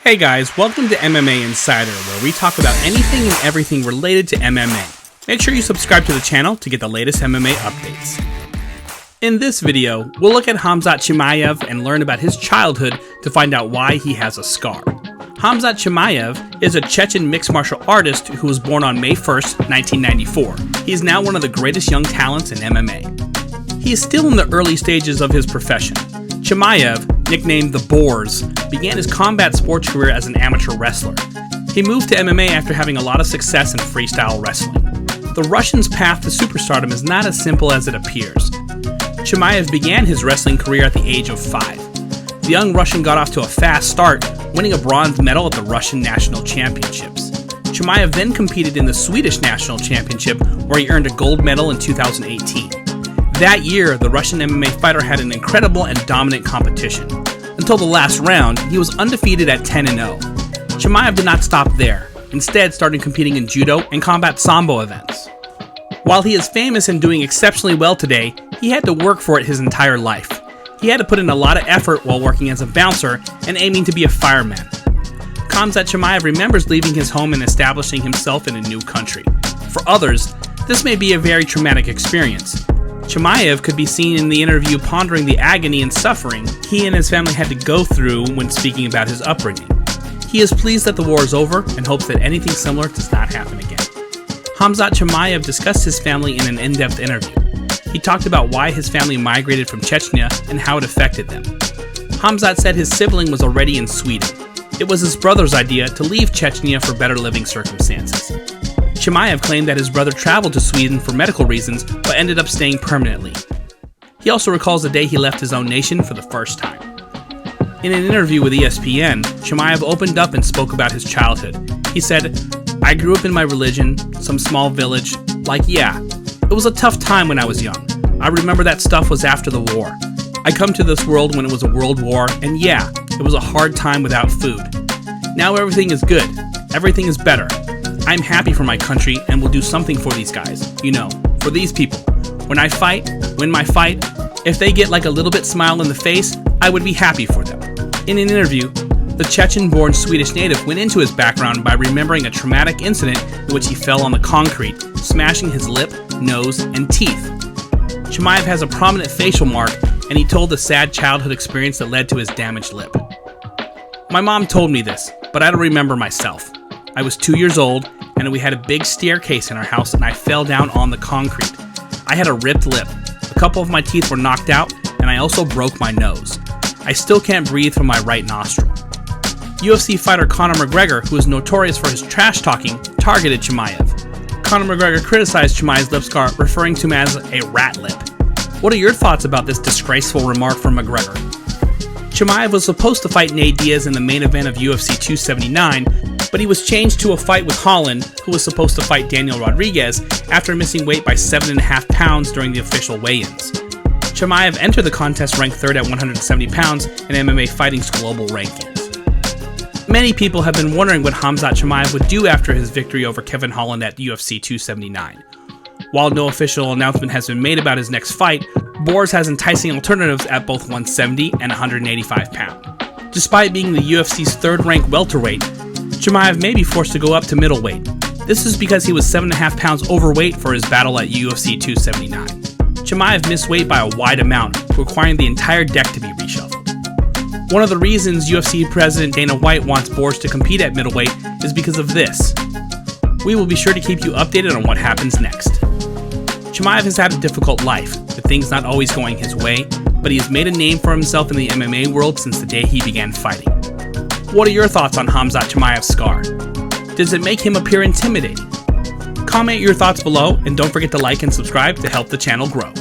Hey guys, welcome to MMA Insider, where we talk about anything and everything related to MMA. Make sure you subscribe to the channel to get the latest MMA updates. In this video, we'll look at Khamzat Chimaev and learn about his childhood to find out why he has a scar. Khamzat Chimaev is a Chechen mixed martial artist who was born on May 1st, 1994. He is now one of the greatest young talents in MMA. He is still in the early stages of his profession. Chimaev, nicknamed the Boars, began his combat sports career as an amateur wrestler. He moved to MMA after having a lot of success in freestyle wrestling. The Russian's path to superstardom is not as simple as it appears. Chimaev began his wrestling career at the age of 5. The young Russian got off to a fast start, winning a bronze medal at the Russian National Championships. Chimaev then competed in the Swedish National Championship, where he earned a gold medal in 2018. That year, the Russian MMA fighter had an incredible and dominant competition. Until the last round, he was undefeated at 10-0. Chimaev did not stop there, instead started competing in judo and combat sambo events. While he is famous and doing exceptionally well today, he had to work for it his entire life. He had to put in a lot of effort while working as a bouncer and aiming to be a fireman. Khamzat Chimaev remembers leaving his home and establishing himself in a new country. For others, this may be a very traumatic experience. Chimaev could be seen in the interview pondering the agony and suffering he and his family had to go through when speaking about his upbringing. He is pleased that the war is over and hopes that anything similar does not happen again. Khamzat Chimaev discussed his family in an in-depth interview. He talked about why his family migrated from Chechnya and how it affected them. Khamzat said his sibling was already in Sweden. It was his brother's idea to leave Chechnya for better living circumstances. Chimaev claimed that his brother traveled to Sweden for medical reasons, but ended up staying permanently. He also recalls the day he left his own nation for the first time. In an interview with ESPN, Chimaev opened up and spoke about his childhood. He said, "I grew up in my religion, some small village. It was a tough time when I was young. I remember that stuff was after the war. I come to this world when it was a world war, and it was a hard time without food. Now everything is good. Everything is better. I'm happy for my country and will do something for these guys, for these people. When I win my fight, if they get like a little bit smile in the face, I would be happy for them." In an interview, the Chechen-born Swedish native went into his background by remembering a traumatic incident in which he fell on the concrete, smashing his lip, nose, and teeth. Chimaev has a prominent facial mark, and he told the sad childhood experience that led to his damaged lip. "My mom told me this, but I don't remember myself. I was 2 years old, and we had a big staircase in our house, and I fell down on the concrete. I had a ripped lip. A couple of my teeth were knocked out, and I also broke my nose. I still can't breathe from my right nostril." UFC fighter Conor McGregor, who is notorious for his trash talking, targeted Chimaev. Conor McGregor criticized Chimaev's lip scar, referring to him as a rat lip. What are your thoughts about this disgraceful remark from McGregor? Chimaev was supposed to fight Nate Diaz in the main event of UFC 279, but he was changed to a fight with Holland, who was supposed to fight Daniel Rodriguez after missing weight by 7.5 pounds during the official weigh-ins. Chimaev entered the contest ranked 3rd at 170 pounds in MMA Fighting's global rankings. Many people have been wondering what Khamzat Chimaev would do after his victory over Kevin Holland at UFC 279. While no official announcement has been made about his next fight, Boars has enticing alternatives at both 170 and 185 pounds. Despite being the UFC's 3rd-ranked welterweight, Chimaev may be forced to go up to middleweight. This is because he was 7.5 pounds overweight for his battle at UFC 279. Chimaev missed weight by a wide amount, requiring the entire deck to be reshuffled. One of the reasons UFC President Dana White wants Boars to compete at middleweight is because of this. We will be sure to keep you updated on what happens next. Chimaev has had a difficult life, with things not always going his way, but he has made a name for himself in the MMA world since the day he began fighting. What are your thoughts on Khamzat Chimaev's scar? Does it make him appear intimidating? Comment your thoughts below, and don't forget to like and subscribe to help the channel grow.